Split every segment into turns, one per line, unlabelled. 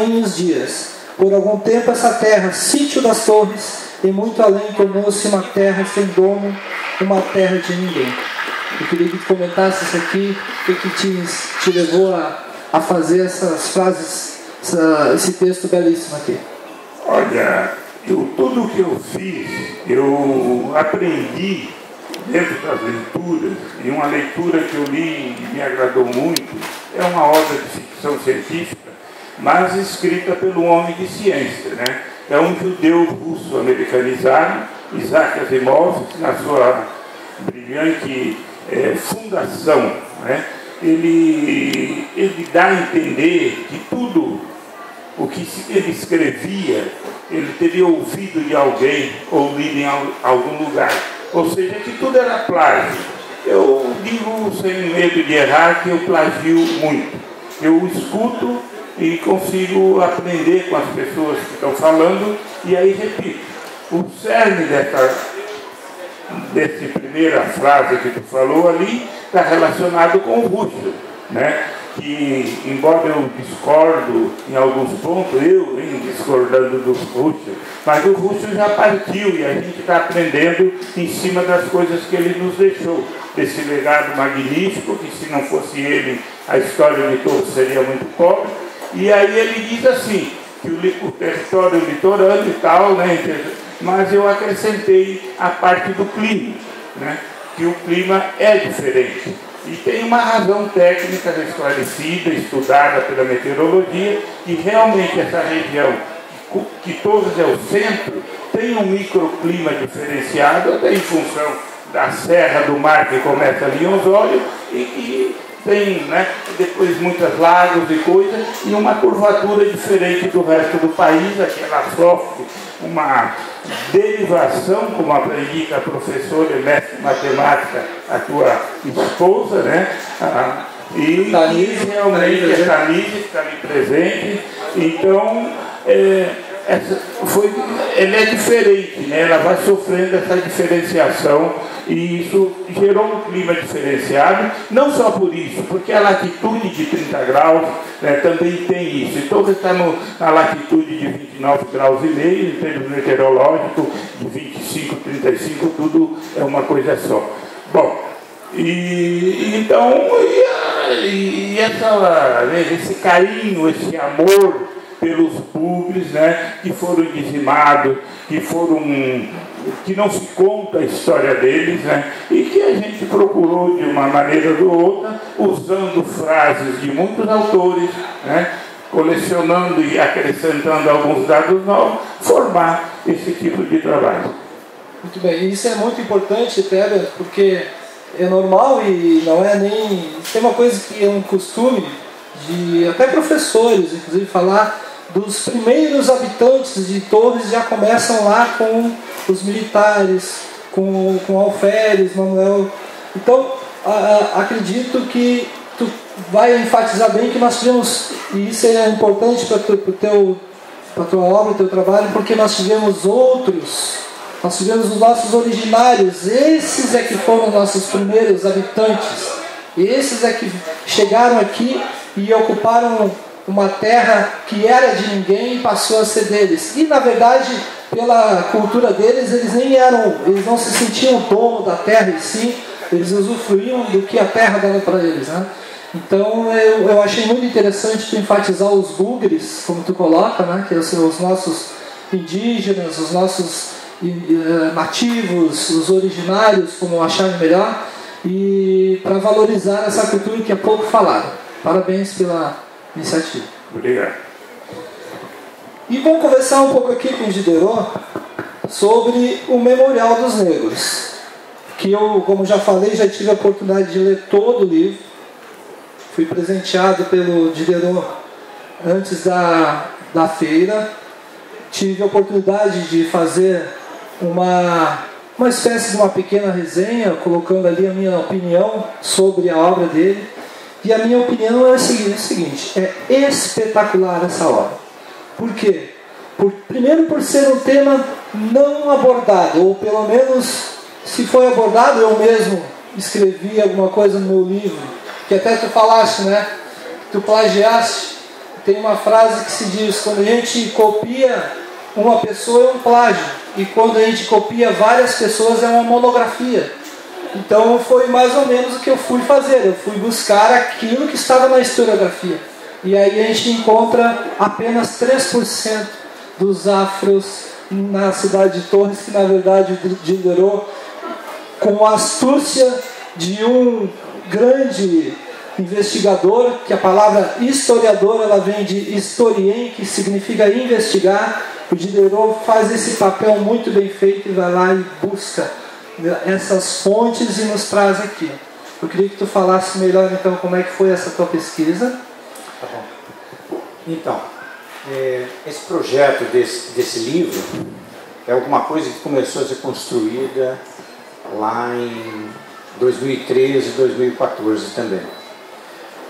em os dias. Por algum tempo essa terra, sítio das torres, e muito além tornou-se uma terra sem dono, uma terra de ninguém. Eu queria que tu comentasse isso aqui, o que te levou a fazer essas frases, esse texto belíssimo aqui.
Olha, tudo que eu fiz, eu aprendi dentro das leituras, e uma leitura que eu li e me agradou muito, é uma obra de ficção científica, mas escrita pelo homem de ciência, né? É um judeu russo americanizado, Isaac Asimov, na sua brilhante fundação, né? Ele dá a entender que tudo o que ele escrevia, ele teria ouvido de alguém ou lido em algum lugar. Ou seja, que tudo era plágio. Eu digo sem medo de errar que eu plagio muito. Eu escuto e consigo aprender com as pessoas que estão falando e aí repito. O cerne dessa primeira frase que tu falou ali está relacionado com o Russell, né? Que, embora eu discordo em alguns pontos, eu discordando do Russell, mas o Russell já partiu e a gente está aprendendo em cima das coisas que ele nos deixou, desse legado magnífico, que se não fosse ele, a história de todos seria muito pobre. E aí ele diz assim, que o território litorâneo e tal, né, mas eu acrescentei a parte do clima, né, que o clima é diferente. E tem uma razão técnica esclarecida, estudada pela meteorologia, que realmente essa região, que Torres é o centro, tem um microclima diferenciado, até em função da Serra do Mar que começa ali em Osório, e tem, né, depois muitos lagos e coisas, e uma curvatura diferente do resto do país, aqui ela sofre uma derivação, como aprendi com a professora e mestre de matemática, a tua esposa, né? E realmente é Tanise que está ali presente. Então, ela é diferente, né? Ela vai sofrendo essa diferenciação e isso gerou um clima diferenciado, não só por isso, porque a latitude de 30 graus, né, também tem isso. Então você está na latitude de 29 graus e meio, em termos meteorológicos, de 25, 35, tudo é uma só. Bom, esse carinho, esse amor pelos públicos, né, que foram dizimados, que não se conta a história deles, né, e que a gente procurou de uma maneira ou de outra, usando frases de muitos autores, né, colecionando e acrescentando alguns dados novos, formar esse tipo de trabalho.
Muito bem, e isso é muito importante, Teber, porque é normal e não é nem... Tem uma coisa que é um costume de até professores, inclusive, falar dos primeiros habitantes de Torres, já começam lá com os militares, com Alferes, Manuel. Então, acredito que tu vai enfatizar bem que nós tivemos, e isso é importante para a tua obra, teu trabalho, porque nós tivemos os nossos originários, esses é que foram os nossos primeiros habitantes, esses é que chegaram aqui e ocuparam uma terra que era de ninguém e passou a ser deles. E na verdade, pela cultura deles, eles não se sentiam dono da terra, e sim, eles usufruíam do que a terra dava para eles, né? Então eu achei muito interessante tu enfatizar os bugres, como tu coloca, né? Que são os nossos indígenas, os nossos nativos, os originários, como acharem melhor, e para valorizar essa cultura que é pouco falada. Parabéns pela iniciativa.
Obrigado.
E vamos conversar um pouco aqui com o Diderot sobre o Memorial dos Negros, que eu, como já falei, já tive a oportunidade de ler todo o livro. Fui presenteado pelo Diderot antes da feira. Tive a oportunidade de fazer uma espécie de uma pequena resenha, colocando ali a minha opinião sobre a obra dele. E a minha opinião é o seguinte, é espetacular essa obra. Por quê? Primeiro por ser um tema não abordado, ou pelo menos, se foi abordado, eu mesmo escrevi alguma coisa no meu livro, que até tu falaste, né? Tu plagiaste tem uma frase que se diz: quando a gente copia uma pessoa é um plágio, e quando a gente copia várias pessoas é uma monografia. Então foi mais ou menos o que eu fui fazer. Eu fui buscar aquilo que estava na historiografia. E aí a gente encontra apenas 3% dos afros na cidade de Torres, que na verdade liderou com a astúcia de um grande investigador, que a palavra historiador ela vem de historien, que significa investigar. O Diderot faz esse papel muito bem feito e vai lá e busca essas fontes e nos traz aqui. Eu queria que tu falasse melhor então como é que foi essa tua pesquisa.
Tá bom. Então, esse projeto desse livro é alguma coisa que começou a ser construída lá em 2013, 2014 também.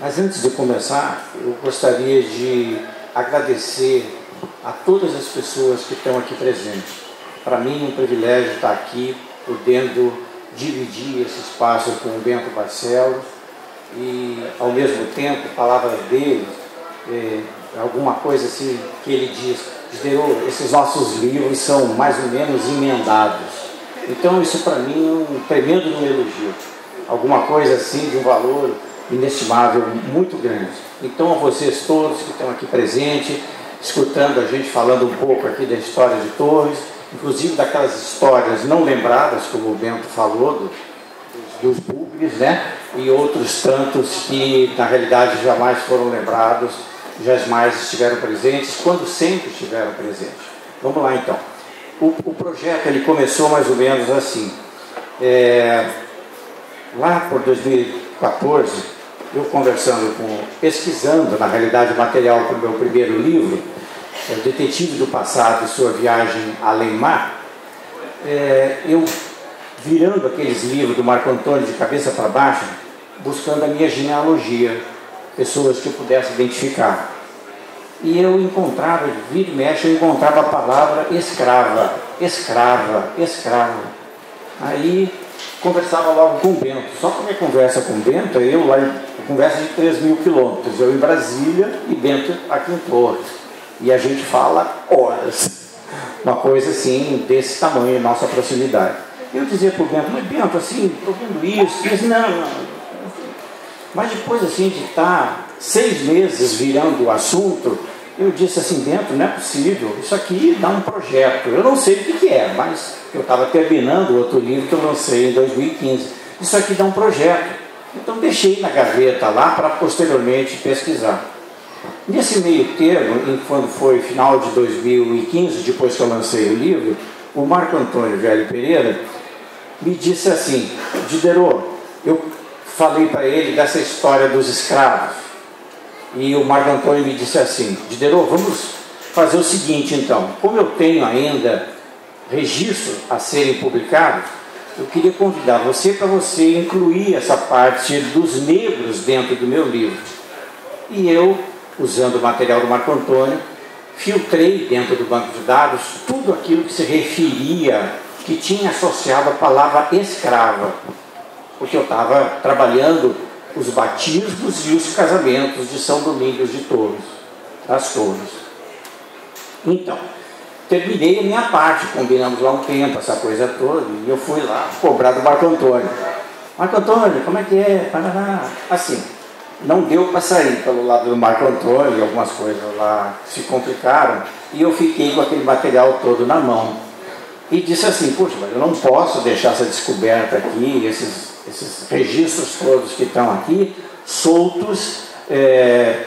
Mas antes de começar, eu gostaria de agradecer a todas as pessoas que estão aqui presentes. Para mim é um privilégio estar aqui, podendo dividir esse espaço com o Bento Barcelos e, ao mesmo tempo, palavras dele, alguma coisa assim que ele diz: Diderot, esses nossos livros são mais ou menos emendados. Então isso para mim é um tremendo elogio, alguma coisa assim de um valor inestimável, muito grande. Então a vocês todos que estão aqui presentes, escutando a gente falando um pouco aqui da história de Torres, inclusive daquelas histórias não lembradas, como o Bento falou, dos bugres, né? E outros tantos que na realidade jamais foram lembrados, jamais estiveram presentes, quando sempre estiveram presentes. Vamos lá então. O projeto ele começou mais ou menos assim. Lá por 2014, eu pesquisando na realidade material para o meu primeiro livro, O Detetive do Passado e Sua Viagem Além-Mar, eu virando aqueles livros do Marco Antônio de cabeça para baixo, buscando a minha genealogia, pessoas que eu pudesse identificar. E eu encontrava, vira e mexe, eu encontrava a palavra escrava, escrava, escrava. Aí conversava logo com o Bento. Só que a minha conversa com o Bento, conversa de 3.000 quilômetros, eu em Brasília e Bento aqui em Torres. E a gente fala horas. Uma coisa assim, desse tamanho, nossa proximidade. Eu dizia para o Bento: mas Bento, assim, estou vendo isso. Ele disse: não. Mas depois assim de estar 6 meses virando o assunto, eu disse assim: Bento, não é possível, isso aqui dá um projeto. Eu não sei o que é, mas eu estava terminando o outro livro que eu lancei em 2015. Isso aqui dá um projeto. Então deixei na gaveta lá para posteriormente pesquisar. Nesse meio termo, quando foi final de 2015, depois que eu lancei o livro, o Marco Antônio Velho Pereira me disse assim: Diderot, eu falei para ele dessa história dos escravos. E o Marco Antônio me disse assim: Diderot, vamos fazer o seguinte então. Como eu tenho ainda registros a serem publicados, eu queria convidar você para você incluir essa parte dos negros dentro do meu livro. E eu, usando o material do Marco Antônio, filtrei dentro do banco de dados tudo aquilo que se referia, que tinha associado a palavra escrava, porque eu estava trabalhando os batismos e os casamentos de São Domingos de Torres, das Torres. Então, terminei a minha parte, combinamos lá um tempo, essa coisa toda, e eu fui lá cobrar do Marco Antônio. Marco Antônio, como é que é? Assim, não deu para sair pelo lado do Marco Antônio, algumas coisas lá se complicaram, e eu fiquei com aquele material todo na mão. E disse assim: puxa, mas eu não posso deixar essa descoberta aqui, esses registros todos que estão aqui, soltos,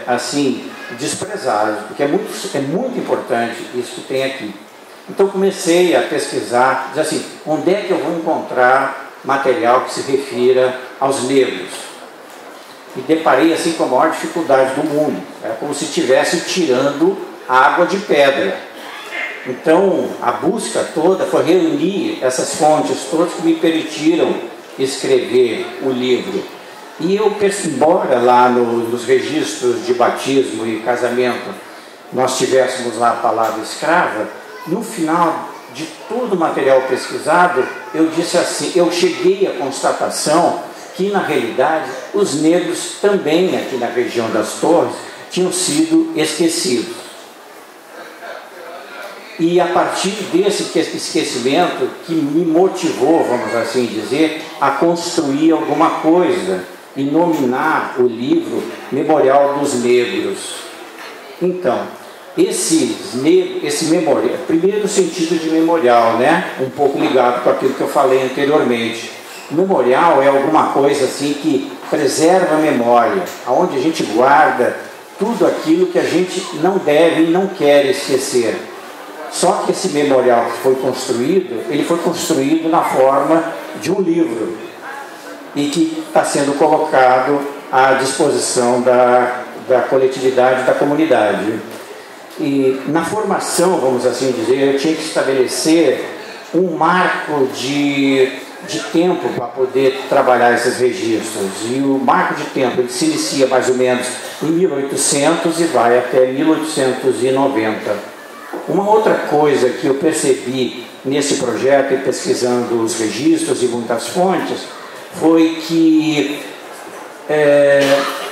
assim, desprezados, porque é muito importante isso que tem aqui. Então comecei a pesquisar, dizer assim: onde é que eu vou encontrar material que se refira aos negros? E deparei assim com a maior dificuldade do mundo. Era como se estivesse tirando água de pedra. Então a busca toda foi reunir essas fontes todas que me permitiram escrever o livro. E eu, embora lá nos registros de batismo e casamento nós tivéssemos lá a palavra escrava, no final de todo o material pesquisado, eu disse assim, eu cheguei à constatação que na realidade os negros também aqui na região das Torres tinham sido esquecidos. E a partir desse esquecimento que me motivou, vamos assim dizer, a construir alguma coisa e nominar o livro Memorial dos Negros. Então, esse memorial, primeiro no sentido de memorial, né? Um pouco ligado com aquilo que eu falei anteriormente. O memorial é alguma coisa assim que preserva a memória, onde a gente guarda tudo aquilo que a gente não deve e não quer esquecer. Só que esse memorial que foi construído, ele foi construído na forma de um livro e que está sendo colocado à disposição da coletividade, da comunidade. E na formação, vamos assim dizer, eu tinha que estabelecer um marco de tempo para poder trabalhar esses registros. E o marco de tempo ele se inicia mais ou menos em 1800 e vai até 1890. Uma outra coisa que eu percebi nesse projeto e pesquisando os registros e muitas fontes foi que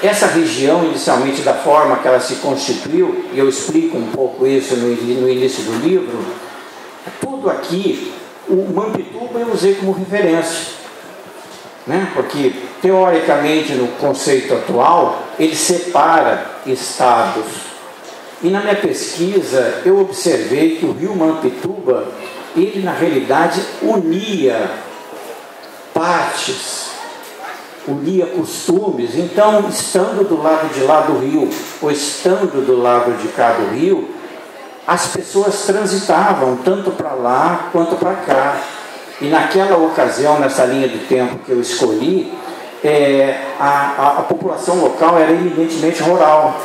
essa região, inicialmente da forma que ela se constituiu, e eu explico um pouco isso no início do livro, tudo aqui, o Mampituba eu usei como referência, né? Porque teoricamente no conceito atual ele separa estados. E na minha pesquisa eu observei que o rio Mampituba, ele na realidade unia partes, unia costumes. Então, estando do lado de lá do rio, ou estando do lado de cá do rio, as pessoas transitavam tanto para lá quanto para cá. E naquela ocasião, nessa linha do tempo que eu escolhi, a população local era eminentemente rural.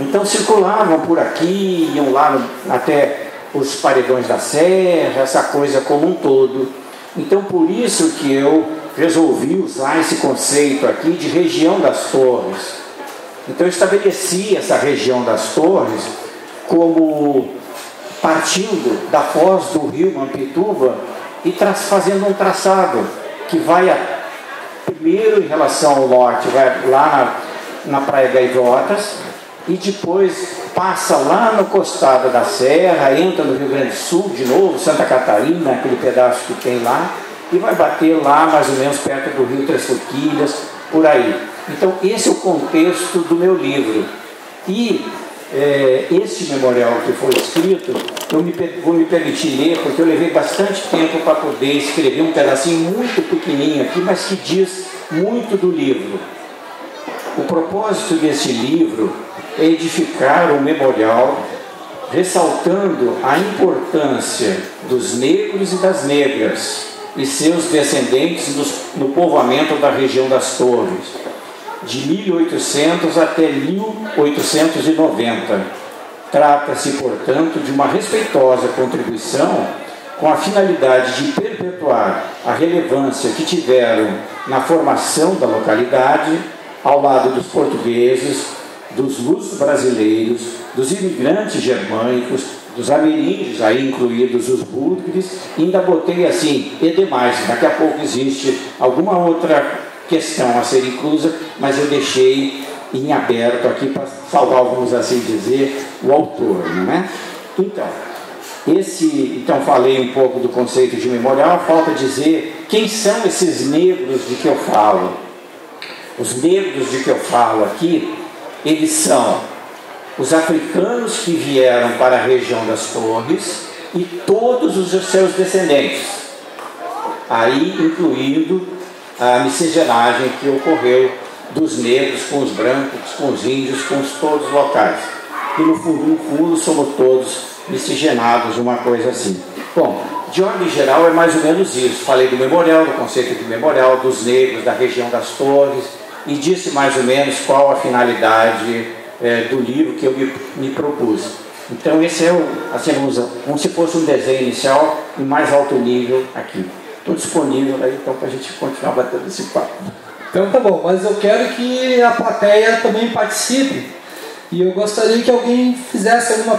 Então circulavam por aqui, iam lá até os paredões da serra, essa coisa como um todo. Então por isso que eu resolvi usar esse conceito aqui de região das Torres. Então eu estabeleci essa região das Torres como partindo da foz do rio Mampituba e fazendo um traçado que vai primeiro em relação ao norte, vai lá na Praia Gaivotas, e depois passa lá no costado da serra, entra no Rio Grande do Sul de novo, Santa Catarina, aquele pedaço que tem lá, e vai bater lá mais ou menos perto do Rio Três Forquilhas, por aí. Então esse é o contexto do meu livro. E esse memorial que foi escrito, eu vou me permitir ler, porque eu levei bastante tempo para poder escrever um pedacinho muito pequenininho aqui, mas que diz muito do livro. O propósito desse livro é edificar um memorial ressaltando a importância dos negros e das negras e seus descendentes no povoamento da região das Torres, de 1800 até 1890. Trata-se, portanto, de uma respeitosa contribuição com a finalidade de perpetuar a relevância que tiveram na formação da localidade, ao lado dos portugueses, dos luso-brasileiros, dos imigrantes germânicos, dos ameríndios, aí incluídos os búlgares, ainda botei assim, e demais. Daqui a pouco existe alguma outra questão a ser inclusa, mas eu deixei em aberto aqui para salvar, vamos assim dizer, o autor, não é? Então falei um pouco do conceito de memorial, falta dizer quem são esses negros de que eu falo. Os negros de que eu falo aqui, eles são os africanos que vieram para a região das Torres e todos os seus descendentes, aí incluindo a miscigenagem que ocorreu dos negros com os brancos, com os índios, com todos os locais. E no fundo somos todos miscigenados, uma coisa assim. Bom, de ordem geral é mais ou menos isso. Falei do memorial, do conceito de memorial, dos negros, da região das Torres, e disse mais ou menos qual a finalidade do livro que eu me propus. Então esse é assim, como se fosse um desenho inicial em mais alto nível aqui. Estou disponível aí então para a gente continuar batendo esse papo.
Então tá bom, mas eu quero que a plateia também participe e eu gostaria que alguém fizesse alguma